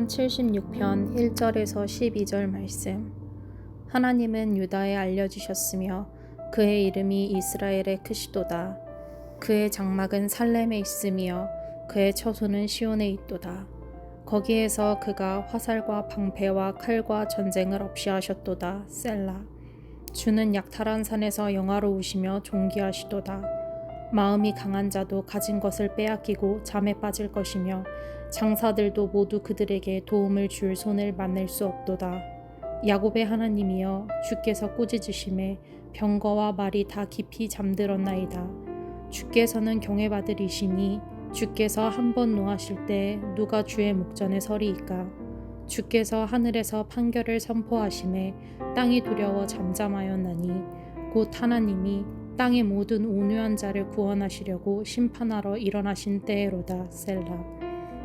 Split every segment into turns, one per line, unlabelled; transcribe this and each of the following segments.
시편 76편 1절에서 12절 말씀. 하나님은 유다에 알려지셨으며 그의 이름이 이스라엘에 크시도다. 그의 장막은 살렘에 있으며 그의 처소는 시온에 있도다. 거기에서 그가 화살과 방패와 칼과 전쟁을 없이 하셨도다. 셀라. 주는 약탈한 산에서 영화로우시며 존귀하시도다. 마음이 강한 자도 가진 것을 빼앗기고 잠에 빠질 것이며 장사들도 모두 그들에게 도움을 줄 손을 만날 수 없도다. 야곱의 하나님이여, 주께서 꾸짖으심에 병거와 말이 다 깊이 잠들었나이다. 주께서는 경외받으리시니 주께서 한 번 노하실 때 누가 주의 목전에 서리이까. 주께서 하늘에서 판결을 선포하심에 땅이 두려워 잠잠하였나니 곧 하나님이 땅의 모든 온유한 자를 구원하시려고 심판하러 일어나신 때에로다. 셀라.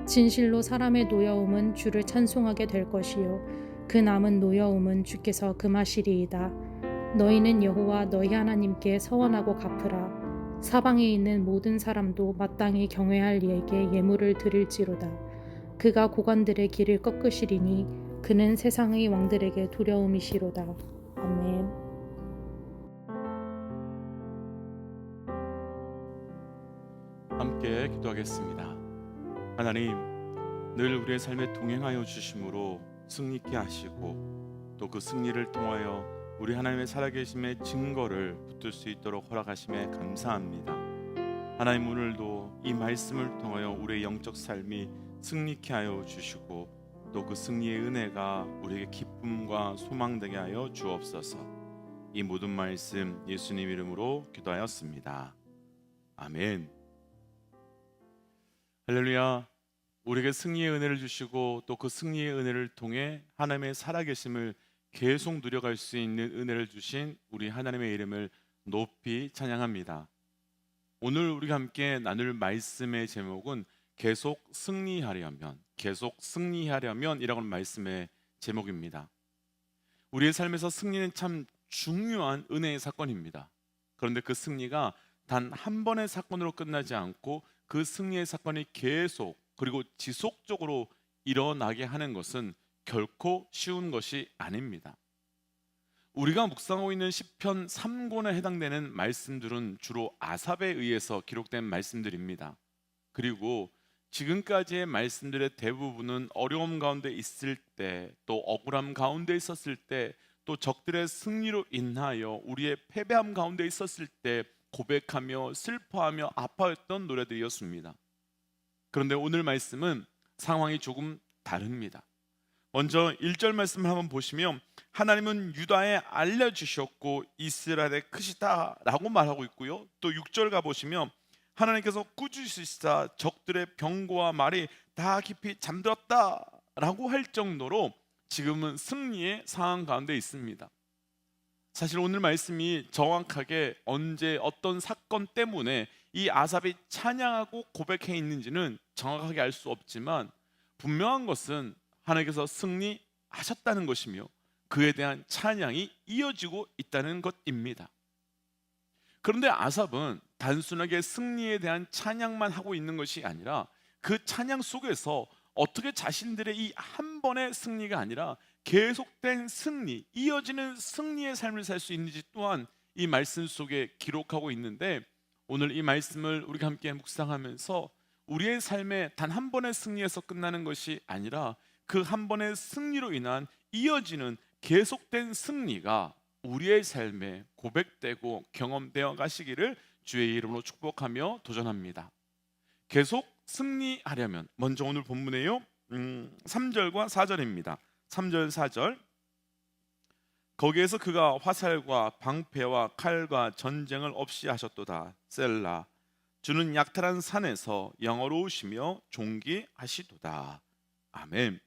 진실로 사람의 노여움은 주를 찬송하게 될 것이요 그 남은 노여움은 주께서 금하시리이다. 너희는 여호와 너희 하나님께 서원하고 갚으라. 사방에 있는 모든 사람도 마땅히 경외할 이에게 예물을 드릴지로다. 그가 고관들의 길을 꺾으시리니 그는 세상의 왕들에게 두려움이시로다. 아멘.
함께 기도하겠습니다. 하나님, 늘 우리의 삶에 동행하여 주심으로 승리케 하시고 또 그 승리를 통하여 우리 하나님의 살아계심의 증거를 붙들 수 있도록 허락하심에 감사합니다. 하나님, 오늘도 이 말씀을 통하여 우리의 영적 삶이 승리케 하여 주시고 또 그 승리의 은혜가 우리에게 기쁨과 소망되게 하여 주옵소서. 이 모든 말씀 예수님 이름으로 기도하였습니다. 아멘. 할렐루야. 우리에게 승리의 은혜를 주시고 또 그 승리의 은혜를 통해 하나님의 살아계심을 계속 누려갈 수 있는 은혜를 주신 우리 하나님의 이름을 높이 찬양합니다. 오늘 우리가 함께 나눌 말씀의 제목은 계속 승리하려면 이라는 말씀의 제목입니다. 우리의 삶에서 승리는 참 중요한 은혜의 사건입니다. 그런데 그 승리가 단 한 번의 사건으로 끝나지 않고 그 승리의 사건이 계속 그리고 지속적으로 일어나게 하는 것은 결코 쉬운 것이 아닙니다. 우리가 묵상하고 있는 시편 3권에 해당되는 말씀들은 주로 아삽에 의해서 기록된 말씀들입니다. 그리고 지금까지의 말씀들의 대부분은 어려움 가운데 있을 때, 또 억울함 가운데 있었을 때, 또 적들의 승리로 인하여 우리의 패배함 가운데 있었을 때 고백하며 슬퍼하며 아파했던 노래들이었습니다. 그런데 오늘 말씀은 상황이 조금 다릅니다. 먼저 1절 말씀을 한번 보시면 하나님은 유다에 알려주셨고 이스라엘에 크시다 라고 말하고 있고요. 또 6절 가보시면 하나님께서 꾸짖으시사 적들의 병거와 말이 다 깊이 잠들었다 라고 할 정도로 지금은 승리의 상황 가운데 있습니다. 사실 오늘 말씀이 정확하게 언제 어떤 사건 때문에 이 아삽이 찬양하고 고백해 있는지는 정확하게 알 수 없지만 분명한 것은 하나님께서 승리하셨다는 것이며 그에 대한 찬양이 이어지고 있다는 것입니다. 그런데 아삽은 단순하게 승리에 대한 찬양만 하고 있는 것이 아니라 그 찬양 속에서 어떻게 자신들의 이 한 번의 승리가 아니라 계속된 승리, 이어지는 승리의 삶을 살 수 있는지 또한 이 말씀 속에 기록하고 있는데, 오늘 이 말씀을 우리가 함께 묵상하면서 우리의 삶에 단 한 번의 승리에서 끝나는 것이 아니라 그 한 번의 승리로 인한 이어지는 계속된 승리가 우리의 삶에 고백되고 경험되어 가시기를 주의 이름으로 축복하며 도전합니다. 계속 승리하려면 먼저 오늘 본문에요 3절과 4절입니다. 3절 4절. 거기에서 그가 화살과 방패와 칼과 전쟁을 없이 하셨도다. 셀라. 주는 약탈한 산에서 영화로우시며 존귀하시도다. 아멘.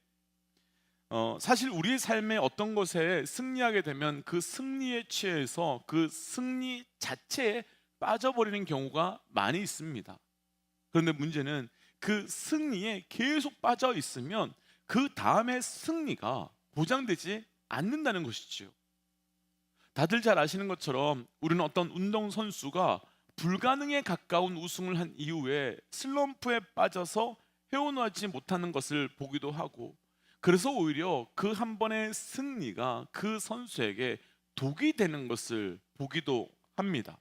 사실 우리의 삶의 어떤 것에 승리하게 되면 그 승리에 취해서 그 승리 자체에 빠져버리는 경우가 많이 있습니다. 그런데 문제는 그 승리에 계속 빠져 있으면 그 다음의 승리가 보장되지 않는다는 것이지요. 다들 잘 아시는 것처럼 우리는 어떤 운동선수가 불가능에 가까운 우승을 한 이후에 슬럼프에 빠져서 헤어나지 못하는 것을 보기도 하고, 그래서 오히려 그 한 번의 승리가 그 선수에게 독이 되는 것을 보기도 합니다.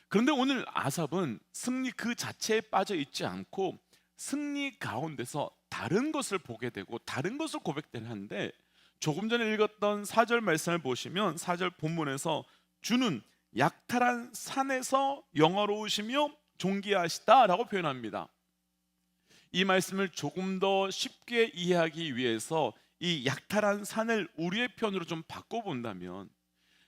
그런데 오늘 아삽은 승리 그 자체에 빠져 있지 않고 승리 가운데서 다른 것을 보게 되고 다른 것을 고백하는데, 조금 전에 읽었던 4절 말씀을 보시면 4절 본문에서 주는 약탈한 산에서 영화로우시며 존귀하시다라고 표현합니다. 이 말씀을 조금 더 쉽게 이해하기 위해서 이 약탈한 산을 우리의 편으로 좀 바꿔본다면,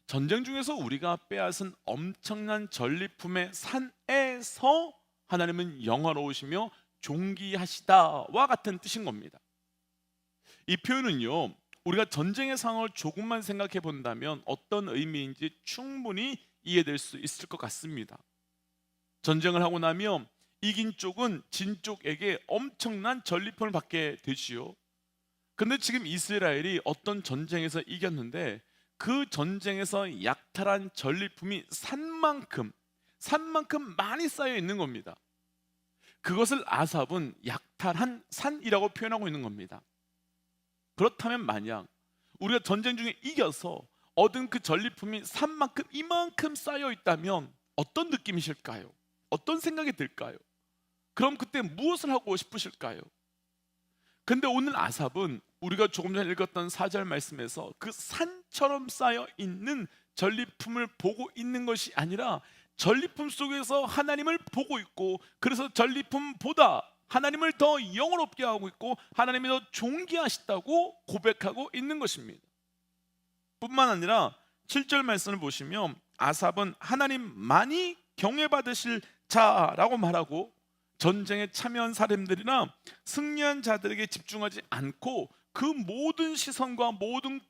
전쟁 중에서 우리가 빼앗은 엄청난 전리품의 산에서 하나님은 영화로우시며 존귀하시다와 같은 뜻인 겁니다. 이 표현은요, 우리가 전쟁의 상황을 조금만 생각해 본다면 어떤 의미인지 충분히 이해될 수 있을 것 같습니다. 전쟁을 하고 나면 이긴 쪽은 진 쪽에게 엄청난 전리품을 받게 되지요. 근데 지금 이스라엘이 어떤 전쟁에서 이겼는데 그 전쟁에서 약탈한 전리품이 산만큼 많이 쌓여 있는 겁니다. 그것을 아삽은 약탈한 산이라고 표현하고 있는 겁니다. 그렇다면 만약 우리가 전쟁 중에 이겨서 얻은 그 전리품이 산만큼 이만큼 쌓여 있다면 어떤 느낌이실까요? 어떤 생각이 들까요? 그럼 그때 무엇을 하고 싶으실까요? 근데 오늘 아삽은 우리가 조금 전에 읽었던 4절 말씀에서 그 산처럼 쌓여 있는 전리품을 보고 있는 것이 아니라 전리품 속에서 하나님을 보고 있고, 그래서 전리품보다 하나님을 더 영원롭게 하고 있고 하나님이 더 존귀하시다고 고백하고 있는 것입니다. 뿐만 아니라 7절 말씀을 보시면 아삽은 하나님만이 경외받으실 자라고 말하고, 전쟁에 참여한 사람들이나 승리한 자들에게 집중하지 않고 그 모든 시선과 모든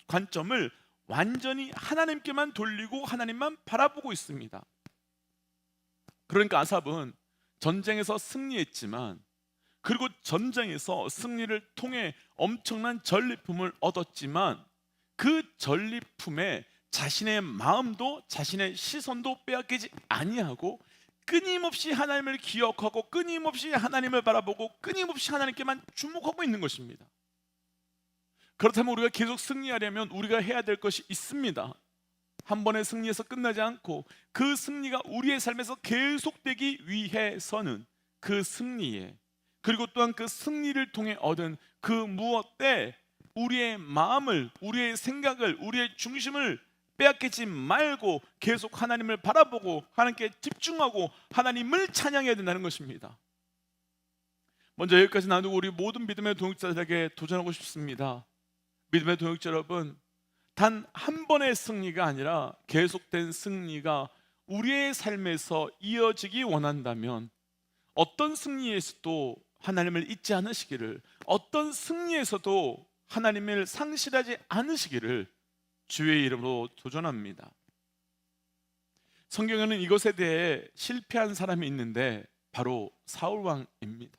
관점을 완전히 하나님께만 돌리고 하나님만 바라보고 있습니다. 그러니까 아삽은 전쟁에서 승리했지만, 그리고 전쟁에서 승리를 통해 엄청난 전리품을 얻었지만, 그 전리품에 자신의 마음도 자신의 시선도 빼앗기지 아니하고 끊임없이 하나님을 기억하고 끊임없이 하나님을 바라보고 끊임없이 하나님께만 주목하고 있는 것입니다. 그렇다면 우리가 계속 승리하려면 우리가 해야 될 것이 있습니다. 한 번의 승리에서 끝나지 않고 그 승리가 우리의 삶에서 계속되기 위해서는 그 승리에, 그리고 또한 그 승리를 통해 얻은 그 무엇에 우리의 마음을, 우리의 생각을, 우리의 중심을 빼앗기지 말고 계속 하나님을 바라보고 하나님께 집중하고 하나님을 찬양해야 된다는 것입니다. 먼저 여기까지 나누고 우리 모든 믿음의 동역자들에게 도전하고 싶습니다. 믿음의 동역자 여러분, 단 한 번의 승리가 아니라 계속된 승리가 우리의 삶에서 이어지기 원한다면 어떤 승리에서도 하나님을 잊지 않으시기를, 어떤 승리에서도 하나님을 상실하지 않으시기를 주의 이름으로 도전합니다. 성경에는 이것에 대해 실패한 사람이 있는데 바로 사울왕입니다.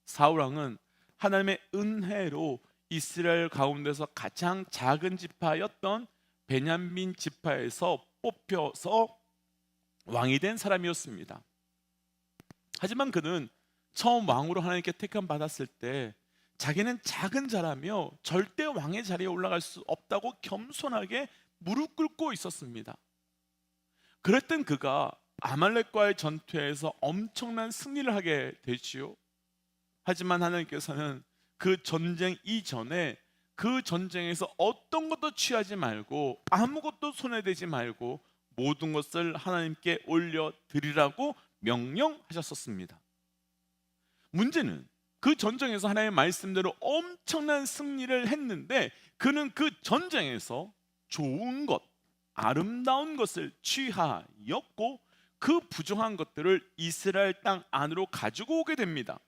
사울왕은 하나님의 은혜로 이스라엘 가운데서 가장 작은 지파였던 베냐민 지파에서 뽑혀서 왕이 된 사람이었습니다. 하지만 그는 처음 왕으로 하나님께 택함 받았을 때 자기는 작은 자라며 절대 왕의 자리에 올라갈 수 없다고 겸손하게 무릎 꿇고 있었습니다. 그랬던 그가 아말렉과의 전투에서 엄청난 승리를 하게 되지요. 하지만 하나님께서는 그 전쟁 이전에 그 전쟁에서 어떤 것도 취하지 말고 아무것도 손에 대지 말고 모든 것을 하나님께 올려드리라고 명령하셨었습니다. 문제는 그 전쟁에서 하나님의 말씀대로 엄청난 승리를 했는데 그는 그 전쟁에서 좋은 것, 아름다운 것을 취하였고 그 부정한 것들을 이스라엘 땅 안으로 가지고 오게 됩니다.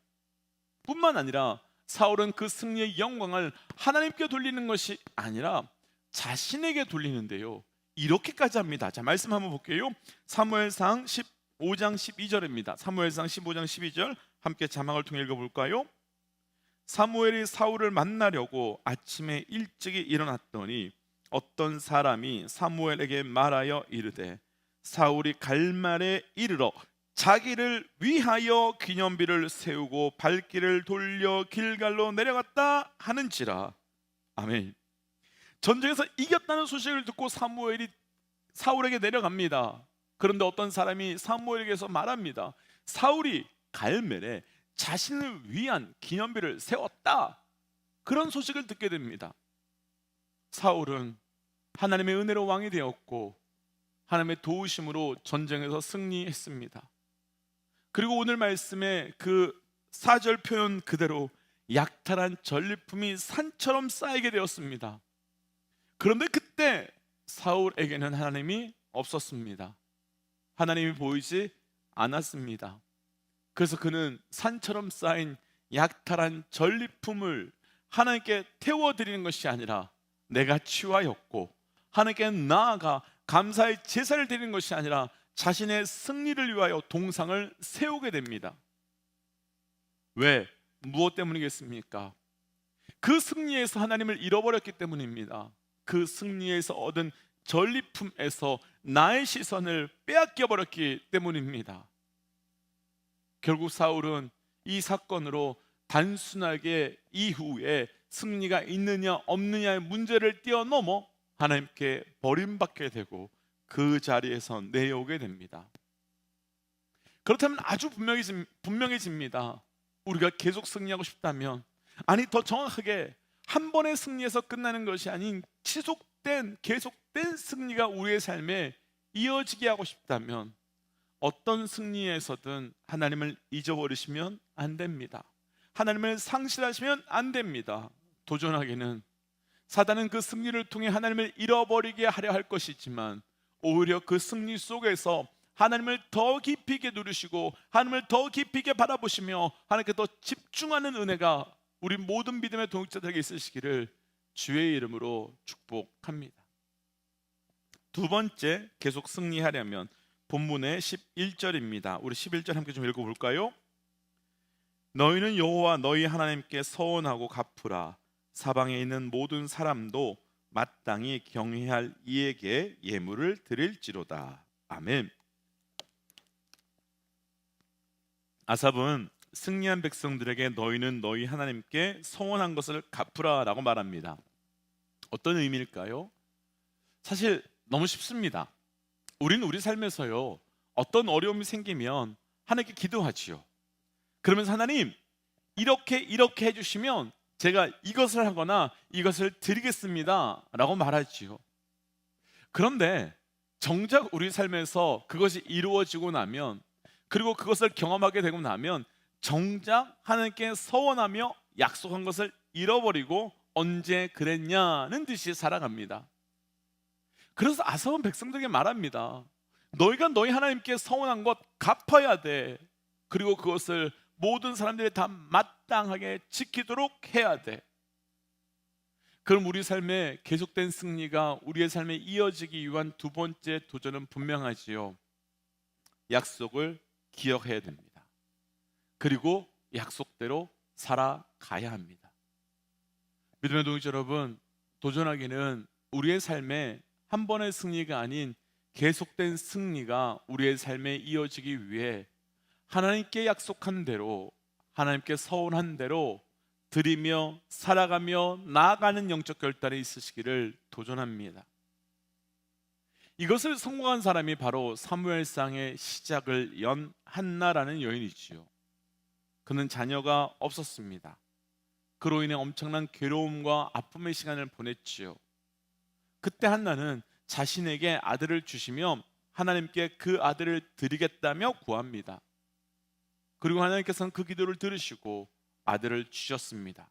뿐만 아니라 사울은 그 승리의 영광을 하나님께 돌리는 것이 아니라 자신에게 돌리는데요, 이렇게까지 합니다. 자, 말씀 한번 볼게요. 사무엘상 15장 12절입니다. 사무엘상 15장 12절 함께 자막을 통해 읽어볼까요? 사무엘이 사울을 만나려고 아침에 일찍이 일어났더니 어떤 사람이 사무엘에게 말하여 이르되 사울이 갈말에 이르러 자기를 위하여 기념비를 세우고 발길을 돌려 길갈로 내려갔다 하는지라. 아멘. 전쟁에서 이겼다는 소식을 듣고 사무엘이 사울에게 내려갑니다. 그런데 어떤 사람이 사무엘에게서 말합니다. 사울이 갈멜에 자신을 위한 기념비를 세웠다. 그런 소식을 듣게 됩니다. 사울은 하나님의 은혜로 왕이 되었고 하나님의 도우심으로 전쟁에서 승리했습니다. 그리고 오늘 말씀에 그 4절 표현 그대로 약탈한 전리품이 산처럼 쌓이게 되었습니다. 그런데 그때 사울에게는 하나님이 없었습니다. 하나님이 보이지 않았습니다. 그래서 그는 산처럼 쌓인 약탈한 전리품을 하나님께 태워드리는 것이 아니라 내가 치유하였고, 하나님께 나아가 감사의 제사를 드리는 것이 아니라 자신의 승리를 위하여 동상을 세우게 됩니다. 왜? 무엇 때문이겠습니까? 그 승리에서 하나님을 잃어버렸기 때문입니다. 그 승리에서 얻은 전리품에서 나의 시선을 빼앗겨 버렸기 때문입니다. 결국 사울은 이 사건으로 단순하게 이후에 승리가 있느냐 없느냐의 문제를 뛰어넘어 하나님께 버림받게 되고 그 자리에서 내려오게 됩니다. 그렇다면 아주 분명해집니다. 우리가 계속 승리하고 싶다면, 아니 더 정확하게 한 번의 승리에서 끝나는 것이 아닌 계속된 승리가 우리의 삶에 이어지게 하고 싶다면 어떤 승리에서든 하나님을 잊어버리시면 안 됩니다. 하나님을 상실하시면 안 됩니다. 도전하기는 사단은 그 승리를 통해 하나님을 잃어버리게 하려 할 것이지만 오히려 그 승리 속에서 하나님을 더 깊이 있게 누리시고 하나님을 더 깊이 있게 바라보시며 하나님께 더 집중하는 은혜가 우리 모든 믿음의 동역자들에게 있으시기를 주의 이름으로 축복합니다. 두 번째, 계속 승리하려면 본문의 11절입니다. 우리 11절 함께 좀 읽어볼까요? 너희는 여호와 너희 하나님께 서원하고 갚으라. 사방에 있는 모든 사람도 마땅히 경외할 이에게 예물을 드릴지로다. 아멘. 아삽은 승리한 백성들에게 너희는 너희 하나님께 서원한 것을 갚으라 라고 말합니다. 어떤 의미일까요? 사실 너무 쉽습니다. 우리는 우리 삶에서요, 어떤 어려움이 생기면 하나님께 기도하지요. 그러면서 하나님 이렇게 해주시면 제가 이것을 하거나 이것을 드리겠습니다 라고 말하지요. 그런데 정작 우리 삶에서 그것이 이루어지고 나면, 그리고 그것을 경험하게 되고 나면 정작 하나님께 서원하며 약속한 것을 잃어버리고 언제 그랬냐는 듯이 살아갑니다. 그래서 아삽은 백성들에게 말합니다. 너희가 너희 하나님께 서원한 것 갚아야 돼. 그리고 그것을 모든 사람들이 다 마땅하게 지키도록 해야 돼. 그럼 우리 삶에 계속된 승리가 우리의 삶에 이어지기 위한 두 번째 도전은 분명하지요. 약속을 기억해야 됩니다. 그리고 약속대로 살아가야 합니다. 믿음의 동역자 여러분, 도전하기는 우리의 삶에 한 번의 승리가 아닌 계속된 승리가 우리의 삶에 이어지기 위해 하나님께 약속한 대로, 하나님께 서원한 대로 드리며 살아가며 나아가는 영적 결단이 있으시기를 도전합니다. 이것을 성공한 사람이 바로 사무엘상의 시작을 연 한나라는 여인이지요. 그는 자녀가 없었습니다. 그로 인해 엄청난 괴로움과 아픔의 시간을 보냈지요. 그때 한나는 자신에게 아들을 주시며 하나님께 그 아들을 드리겠다며 구합니다. 그리고 하나님께서는 그 기도를 들으시고 아들을 주셨습니다.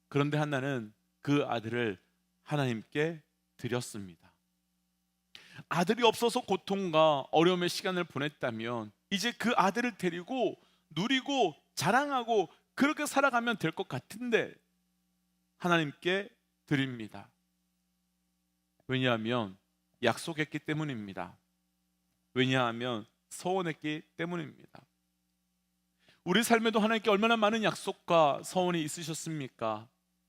그런데 한나는 그 아들을 하나님께 드렸습니다. 아들이 없어서 고통과 어려움의 시간을 보냈다면 이제 그 아들을 데리고 누리고 자랑하고 그렇게 살아가면 될 것 같은데 하나님께 드립니다. 왜냐하면 약속했기 때문입니다. 왜냐하면 서원했기 때문입니다. 우리 삶에도 하나님께 얼마나 많은 약속과 서원이 있으셨습니까?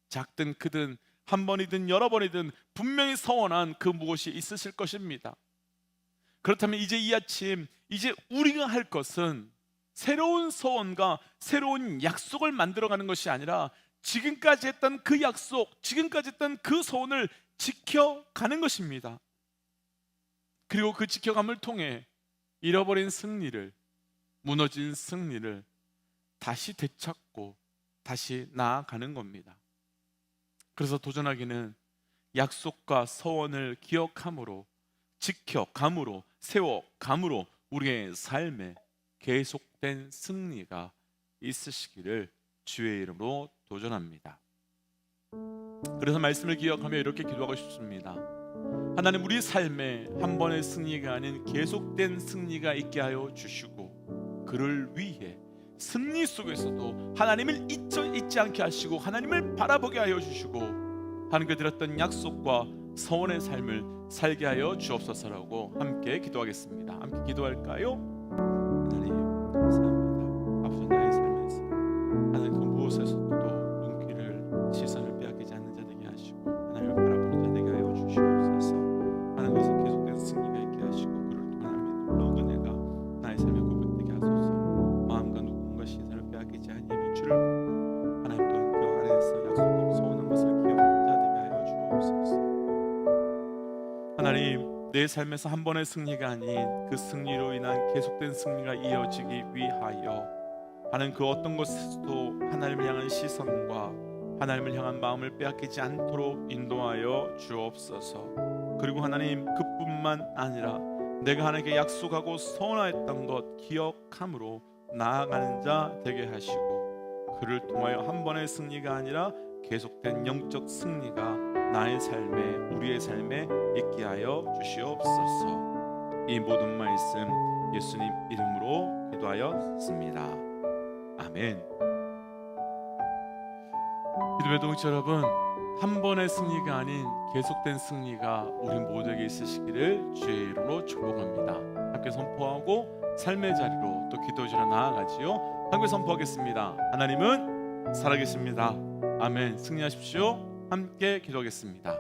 작든 크든 한 번이든 여러 번이든 분명히 서원한 그 무엇이 있으실 것입니다. 그렇다면 이제 이 아침 이제 우리가 할 것은 새로운 소원과 새로운 약속을 만들어가는 것이 아니라 지금까지 했던 그 약속, 지금까지 했던 그 소원을 지켜가는 것입니다. 그리고 그 지켜감을 통해 잃어버린 승리를, 무너진 승리를 다시 되찾고 다시 나아가는 겁니다. 그래서 도전하기는 약속과 소원을 기억함으로, 지켜감으로, 세워감으로 우리의 삶에 계속된 승리가 있으시기를 주의 이름으로 도전합니다. 그래서 말씀을 기억하며 이렇게 기도하고 싶습니다. 하나님, 우리 삶에 한 번의 승리가 아닌 계속된 승리가 있게 하여 주시고, 그를 위해 승리 속에서도 하나님을 잊지 않게 하시고 하나님을 바라보게 하여 주시고 하나님께 드렸던 약속과 소원의 삶을 살게 하여 주옵소서라고 함께 기도하겠습니다. 함께 기도할까요? 하나님 감사합니다. 앞서 나의 삶에서 하나님 그 무엇에서도 눈길을, 시선을 빼앗기지 않는 자 되게 하시고 하나님을 바라보는 자 되게 하여 주시옵소서. 하나님께서 계속된 승리가 있게 하시고 그를 통한 하나님의 놀라운 은혜가 나의 삶에 고백되게 하소서. 마음과 누군가 시선을 빼앗기지 아니하며 주를 보고 하나님 또한 그 안에서 약속하고 소원한 것을 기억하는 자 되게 하여 주옵소서. 하나님, 내 삶에서 한 번의 승리가 아닌 그 승리로 인한 계속된 승리가 이어지기 위하여 하나님 그 어떤 것에서도 하나님을 향한 시선과 하나님을 향한 마음을 빼앗기지 않도록 인도하여 주옵소서. 그리고 하나님, 그뿐만 아니라 내가 하나님께 약속하고 소원하였던 것 기억함으로 나아가는 자 되게 하시고 그를 통하여 한 번의 승리가 아니라 계속된 영적 승리가 나의 삶에, 우리의 삶에 있게 하여 주시옵소서. 이 모든 말씀 예수님 이름으로 기도하였습니다. 아멘. 기도의 동지 여러분, 한 번의 승리가 아닌 계속된 승리가 우리 모두에게 있으시기를 주의 이름으로 축복합니다. 함께 선포하고 삶의 자리로 또 기도지로 나아가지요. 함께 선포하겠습니다. 하나님은 살아계십니다. 아멘. 승리하십시오. 함께 기도하겠습니다.